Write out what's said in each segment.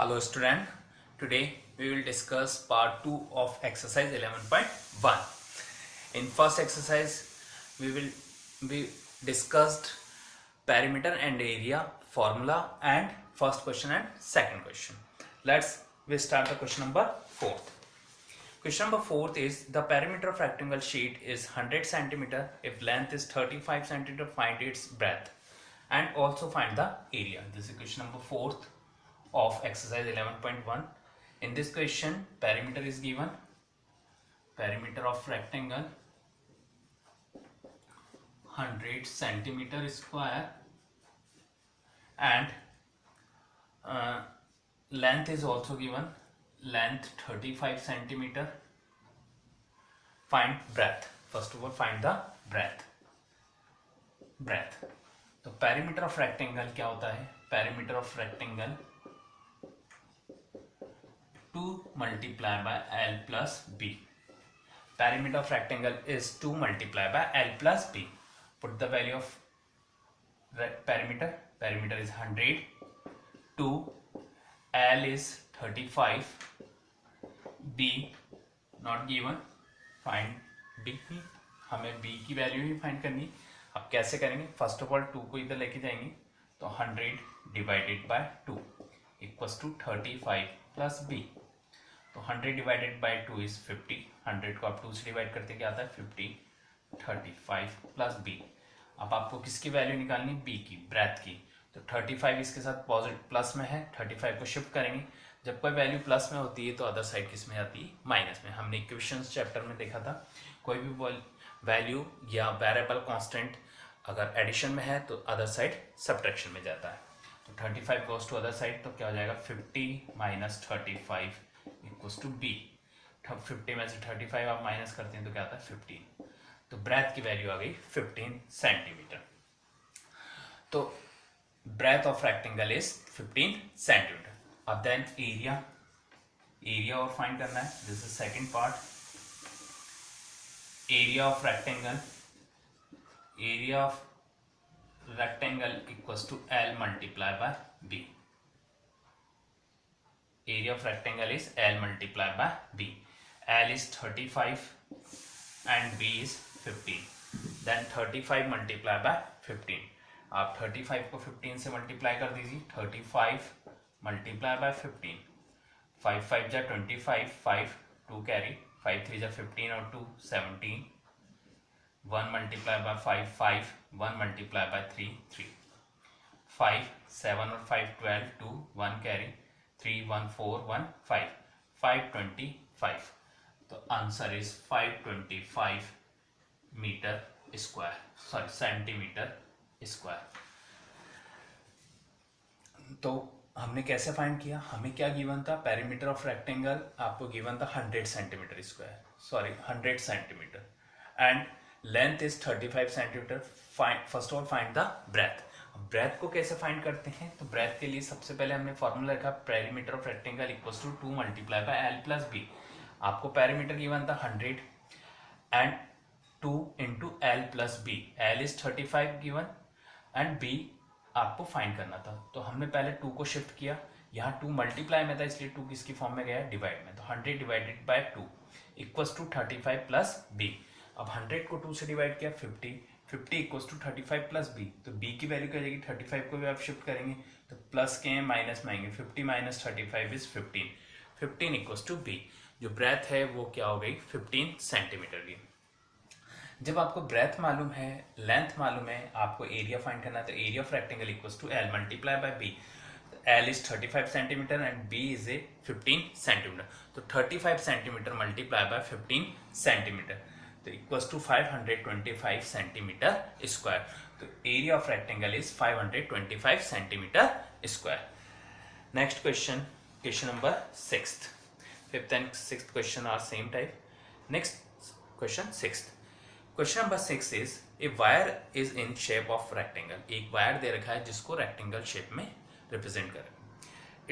Hello student, today we will discuss part 2 of exercise 11.1. In first exercise we will be discussed perimeter and area formula and first question and second question. We start the question number 4. Question number 4 is the perimeter of rectangle sheet is 100 cm if length is 35 cm, find its breadth and also find the area. This is question number 4 of exercise 11.1. In this question perimeter is given, perimeter of rectangle 100 centimeter square and length is also given, length 35 centimeter. Find breadth. First of all find the breadth. तो perimeter of rectangle क्या होता है? Perimeter of rectangle 2 multiplied by L plus B. Perimeter of rectangle is 2 multiplied by L plus B. Put the value of perimeter. Perimeter is 100. 2. L is 35. B not given. Find B. हमें B की value ही find करनी. अब कैसे करेंगे? First of all 2 को इधर लेके जाएंगे तो 100 divided by 2 equals to 35 plus B. तो 100 डिवाइडेड बाय 2 इज 50. 100 को आप 2 से डिवाइड करते क्या आता है? 50. 35 प्लस B. अब आपको किसकी वैल्यू निकालनी है? B की, ब्रेथ की. तो 35 इसके साथ पॉजिटिव प्लस में है, 35 को शिफ्ट करेंगे. जब कोई वैल्यू प्लस में होती है तो अदर साइड किस में आती है? माइनस में. हमने इक्वेशंस चैप्टर में देखा था कोई भी वैल्यू या वेरिएबल कांस्टेंट अगर एडिशन में है तो अदर साइड सब्ट्रैक्शन में जाता है. तो 35 गोज टू अदर साइड तो क्या हो जाएगा? 50 माइनस 35 इक्वल्स टू B. 50 में से 35 आप माइनस करते हैं तो क्या आता है? 15. तो ब्रेथ की वैल्यू आ गई 15 सेंटीमीटर. तो breadth of rectangle is 15 centimetre. अब देन एरिया और फाइंड करना है. This is second part. Area of rectangle equals to L multiply by B. Area of rectangle is L multiplied by B. L is 35 and B is 15. Then 35 multiplied by 15. आप 35 को 15 से multiply कर दीजिए. 35 multiplied by 15. 5 5 जा 25. 5 2 carry. 5 3 जा 15 और 2 17. 1 multiplied by 5 5. 1 multiplied by 3 3. 5 7 और 5 12. 2 1 carry. 3 1 4 1 5. 525. तो answer is 525 metre square, sorry centimetre square. तो हमने कैसे फाइंड किया? हमें क्या गिवन था? पेरीमीटर ऑफ रेक्टेंगल आपको गिवन था 100 centimetre square, sorry 100 centimetre and length is 35 centimetre. First of all find the breadth. Breadth को कैसे फाइंड करते हैं? तो ब्रेथ के लिए सबसे पहले हमने फॉर्मूला रखा perimeter of rectangle equals to 2 multiply by L plus B. आपको पेरीमीटर गिवन था 100 and 2 into L plus B. L is 35 given and B आपको फाइंड करना था. तो हमने पहले 2 को शिफ्ट किया. यहाँ 2 मल्टीप्लाई में था इसलिए 2 किसकी फॉर्म में गया? डिवाइड में. तो 100 divided by 2 equals to 35 plus B. अब 100 को 2 से डिवाइड किया 50. 50 इक्वल्स टू 35 प्लस B. तो B की वैल्यू क्या जाएगी? 35 को भी आप शिफ्ट करेंगे तो प्लस के माइनस में आएंगे. 50 minus 35 is 15. 15 equals to B. जो ब्रेथ है वो क्या हो गई? 15 सेंटीमीटर की. जब आपको ब्रेथ मालूम है, लेंथ मालूम है, आपको एरिया फाइंड करना है तो area of rectangle equals to L multiply by B. L is 35 centimetre and B is a 15 centimetre. तो 35 सेंटीमीटर मल्टीप्लाई बाय 15 सेंटीमीटर तो इक्वल्स टू 525 सेंटीमीटर स्क्वायर. तो area of rectangle is 525 centimetre square. Next question number 6th. 5th and 6th question are same type. Next question 6th. Question number 6 is a wire is in shape of rectangle. एक wire दे रखा है जिसको rectangle shape में represent करें.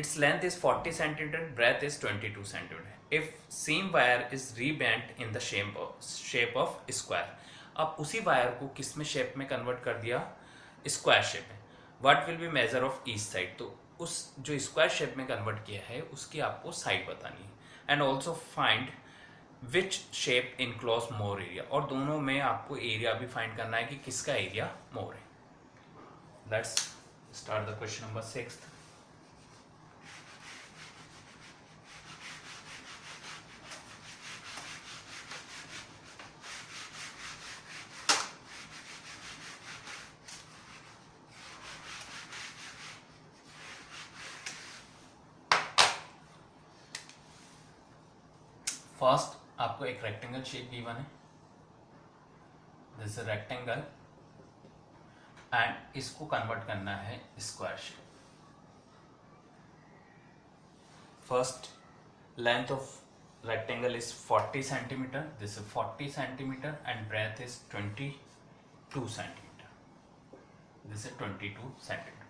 Its length is 40 centimeter, breadth is 22 centimeter. If same wire is rebent in the shape of square. अब उसी wire को किस में शेप में कन्वर्ट कर दिया? स्क्वायर शेप में. What will be measure of each side? तो उस जो स्क्वायर शेप में कन्वर्ट किया है उसकी आपको साइड बतानी है। And also find which shape enclose more area, और दोनों में आपको एरिया भी फाइंड करना है कि किसका एरिया मोर है। Let's start the question number 6। First आपको एक रेक्टेंगल शेप गिवन है, दिस इज रेक्टेंगल, एंड इसको कन्वर्ट करना है square shape. First length of rectangle is 40 centimeter, this is 40 centimeter, and breadth is 22 centimeter, this is 22 centimeter।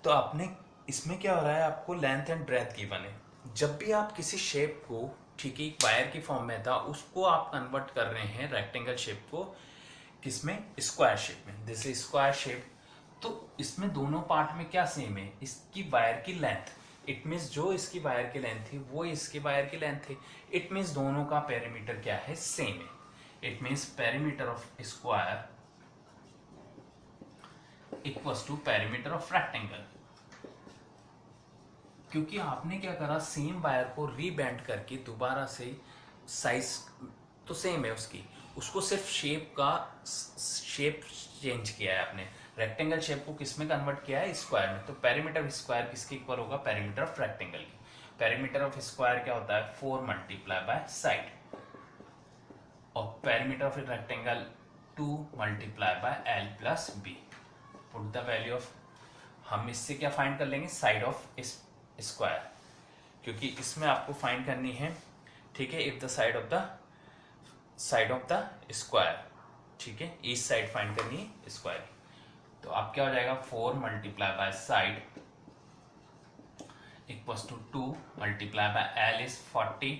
तो आपने इसमें क्या हो रहा है, आपको लेंथ एंड ब्रेथ गिवन है। जब भी आप किसी शेप को, ठीक है, वायर की फॉर्म में था, उसको आप कन्वर्ट कर रहे हैं रेक्टेंगल शेप को किसमें, स्क्वायर शेप में, दिस इज स्क्वायर शेप। तो इसमें दोनों पार्ट में क्या सेम है, इसकी वायर की लेंथ, इट मीन्स जो इसकी वायर की लेंथ थी वो इसकी वायर की लेंथ थी, इट मीन्स दोनों का पेरीमीटर क्या है, सेम है। It means perimeter of square equals to perimeter of rectangle. क्योंकि आपने क्या करा, सेम वायर को रीबेंड करके दोबारा से, साइज तो सेम है उसकी, उसको सिर्फ शेप चेंज किया है आपने। रेक्टेंगल शेप को किस में कन्वर्ट किया है, स्क्वायर में। तो पेरीमीटर ऑफ स्क्वायर किसके इक्वल होगा, पेरीमीटर ऑफ रेक्टेंगल की। पेरीमीटर ऑफ स्क्वायर क्या होता है, 4 मल्टीप्लाई बाय साइड, और perimeter of rectangle 2 multiply by L plus B. Put the value of, हम इससे क्या फाइंड कर लेंगे, साइड ऑफ स्क्वायर, क्योंकि इसमें आपको फाइंड करनी है, ठीक है, if the side of the square, ठीक है, ईच साइड फाइंड करनी है स्क्वायर। तो आप क्या हो जाएगा, 4 multiply by side equals to 2 multiply by L is 40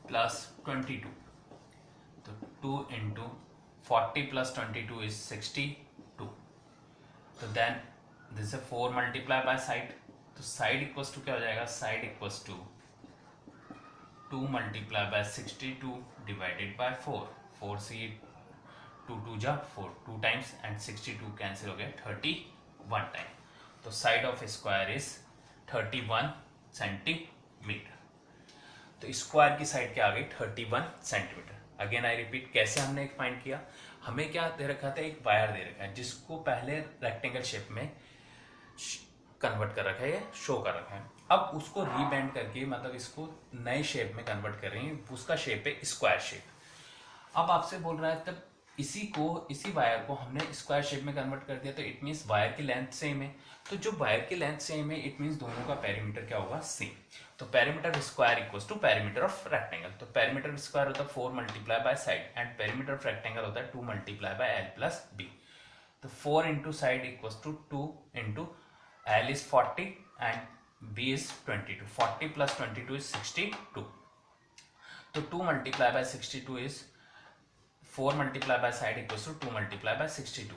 plus 22, तो 2 इंटू 40 प्लस 22 इज 62। तो then this is 4 multiply by side, तो साइड इक्वल्स टू क्या हो जाएगा, side equals to 2 multiply by 62 divided by 4, 4 से 2 जा 4, 2 टाइम्स, एंड 62 कैंसिल हो गया 31 टाइम। तो side of square is 31 centimetre. तो स्क्वायर की साइड क्या आ गई, 31 सेंटीमीटर। अगेन आई रिपीट, कैसे हमने एक फाइंड किया, हमें क्या दे रखा था, एक वायर दे रखा है जिसको पहले रेक्टेंगल शेप में कन्वर्ट कर रखा है, शो कर रखा है। अब उसको रीबेंड करके, मतलब इसको नए शेप में कन्वर्ट कर रहे हैं, उसका शेप है स्क्वायर शेप। अब आपसे बोल रहा है, तब इसी वायर को हमने स्क्वायर शेप में कन्वर्ट कर दिया, तो इट मीन्स वायर की लेंथ सेम है। तो जो वायर की लेंथ सेम है, इट मीन्स दोनों का पेरीमीटर क्या होगा, सेम। तो perimeter of square equals to perimeter of rectangle. तो पेरीमीटर ऑफ स्क्वायर होता है 4 multiply by side, and perimeter of rectangle होता है 2 multiply by L plus B. तो 4 into side equals to 2 into L is 40 and B is 22। 40 plus 22 is 62। तो 2 multiply by 62 is 4 multiply by side equals to 2 multiply by 62।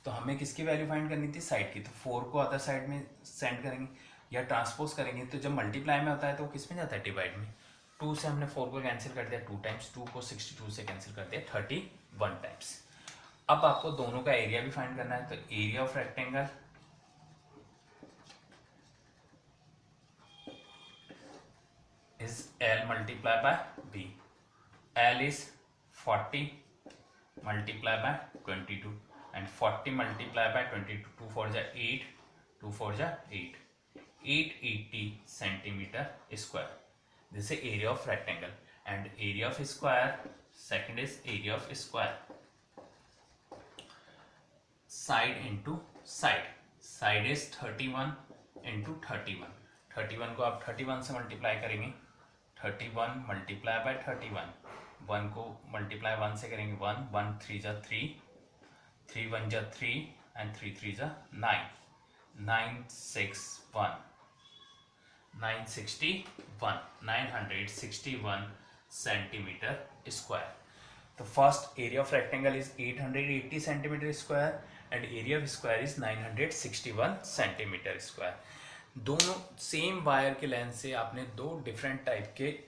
तो हमें किसकी value find करनी थी, side की। तो 4 को अदर साइड में सेंड करेंगे या ट्रांसपोज करेंगे, तो जब मल्टीप्लाई में होता है तो वो किस में जाता है, डिवाइड में। 2 से हमने 4 को कैंसिल कर दिया 2 टाइम्स, 2 को 62 से कैंसिल कर दिया 31 टाइम्स। अब आपको दोनों का एरिया भी फाइंड करना है। तो area of rectangle is L multiplied by B. L is 40 multiplied by 22, and 40 multiplied by 22, 2 4 ja 8, 2 4 ja 8, 880 centimeter square. This is area of rectangle, and area of square, second is area of square. Side into side, side is 31 into 31, 31 को आप 31 से multiply करेंगे, 31 multiply by 31, 1 को multiply 1 से करेंगे 1, 1 3 जा 3, 3 1 जा 3, and 3 3 जा 9, 961, 961, 961 सेंटीमीटर स्क्वायर। तो first area of rectangle is 880 centimetre square, and area of square is 961 centimetre square. दोनों सेम वायर के लेंथ से आपने दो डिफरेंट टाइप के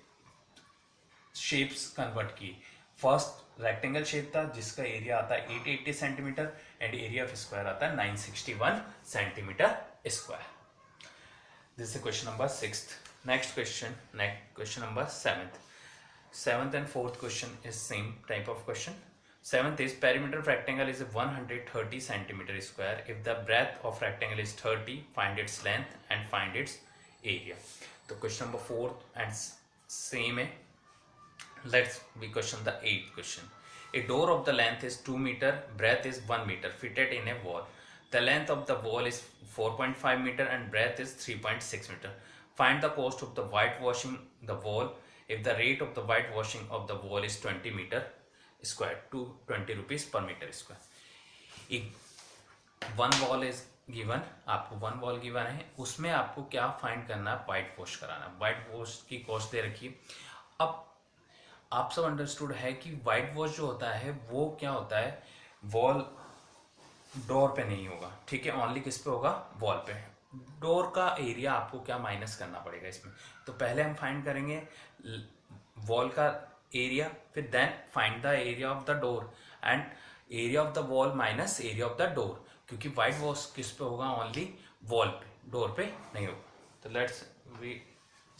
शेप्स कन्वर्ट की। फर्स्ट रेक्टेंगल शेप था जिसका एरिया आता है 880 centimetre and area of square आता है 961 centimetre square. This is question number 6th। Next question number 7th and 4th question is same type of question. 7th is perimeter of rectangle is 130 centimeter square. If the breadth of rectangle is 30, find its length and find its area. तो question number 4 and same है। Let's we question the 8th question. A door of the length is 2 meter, breadth is 1 meter, fitted in a wall. The length of the wall is 4.5 meter and breadth is 3.6 meter. Find the cost of the whitewashing the wall if the rate of the whitewashing of the wall is 20 meter square to 20 rupees per meter square. One wall is given, आपको one wall given है, उसमें आपको क्या find करना है, white wash कराना। White wash की cost दे रखी है। अब आप सब अंडरस्टूड है कि वाइट वॉश जो होता है वो क्या होता है, वॉल डोर पे नहीं होगा, ठीक है, ओनली किस पे होगा, वॉल पे। डोर का एरिया आपको क्या माइनस करना पड़ेगा इसमें, तो पहले हम फाइंड करेंगे वॉल का एरिया, फिर then find the area of the door and area of the wall minus area of the door, क्योंकि वाइट वॉश किस पे होगा, ओनली वॉल पे, डोर पे नहीं होगा। तो let's we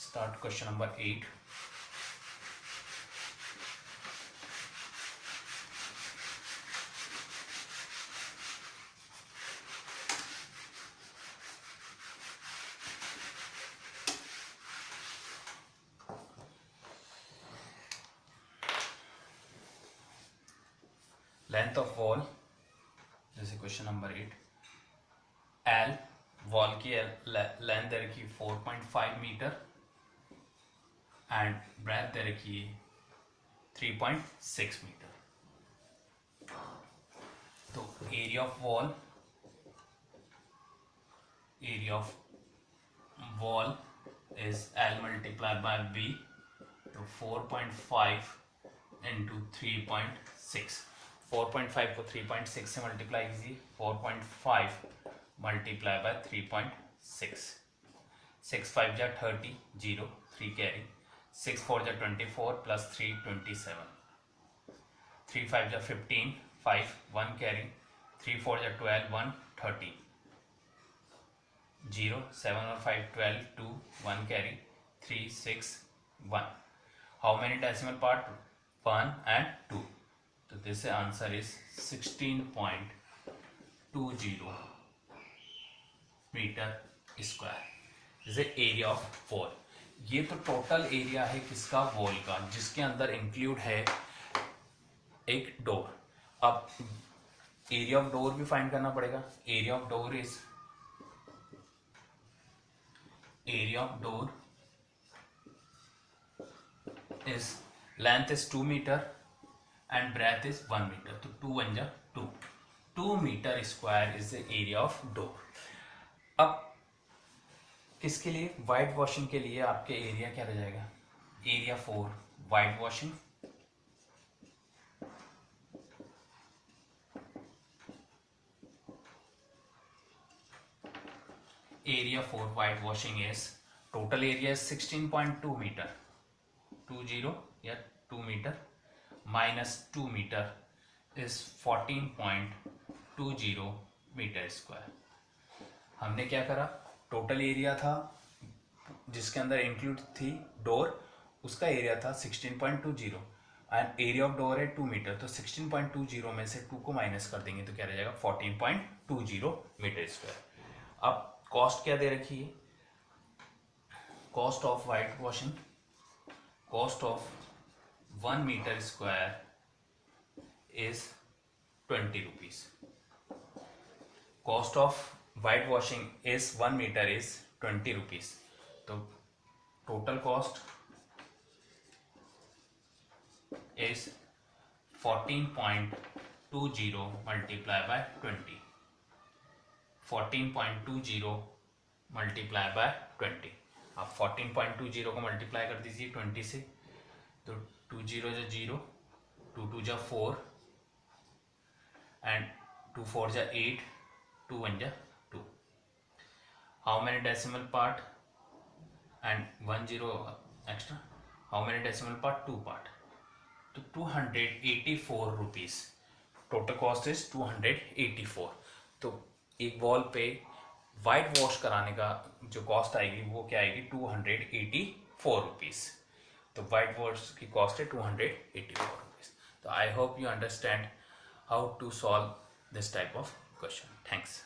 start question number 8। Length of wall, जैसे क्वेश्चन नंबर 8, एल वॉल की लेंथ दे रखी 4.5 मीटर एंड ब्रेथ दे रखी 3.6 मीटर। तो area of wall is L multiply by B, तो 4.5 इंटू 3.6, 4.5 को 3.6 से मल्टीप्लाई कीजिए, 4.5 मल्टीप्लाई बाय 3.6, 6 5 जा 30, 0 3 कैरी, 6 4 जा 24 प्लस 3 27, 3 5 जा 15, 5 1 कैरी, 3 4 जा 12 1 30, 0 7 और 5 12 2 1 carry, 3 6 1। How many decimal part, 1 and 2। तो this answer is 16.20 metre square. जैसे एरिया ऑफ वॉल, ये तो टोटल एरिया है किसका, वॉल का, जिसके अंदर इंक्लूड है एक डोर। अब एरिया ऑफ डोर भी फाइंड करना पड़ेगा। Area of door is length is 2 metre and breadth is 1 meter, तो 2 1 जा 2 metre square is the area of door. अब किसके लिए, वाइट वॉशिंग के लिए आपके एरिया क्या रह जाएगा, area 4 white washing, area 4 white washing is, total area 16.2 metre, 20 या 2 metre minus 2 metre is 14.20 metre square. हमने क्या करा, टोटल एरिया था जिसके अंदर इंक्लूड थी डोर, उसका एरिया था 16.20 एंड एरिया ऑफ डोर है 2 मीटर, तो 16.20 में से 2 को माइनस कर देंगे तो क्या रह जाएगा 14.20 मीटर स्क्वायर। अब कॉस्ट क्या दे रखी है, cost of white washing, cost of 1 meter square is 20 rupees. Cost of white washing is 1 meter is 20 rupees. So total cost is 14.20 multiplied by 20. 14.20 multiplied by 20। आप 14.20 को मल्टीप्लाई कर दीजिए 20 से, तो 2 0 जा 0, 2 2 जा 4 एंड 2 4 जा 8, 2 1 जा 2. How many decimal part and 1 0 extra? How many decimal part? 2 part. तो 284 रुपीज़ टोटल कॉस्ट इज 284. तो एक वॉल पे वाइट वॉश कराने का जो कॉस्ट आएगी वो क्या आएगी? 284 रुपीज़. तो वाइट वॉश की कॉस्ट है 284 रुपीज़. तो I hope you understand how to solve this type of question. Thanks.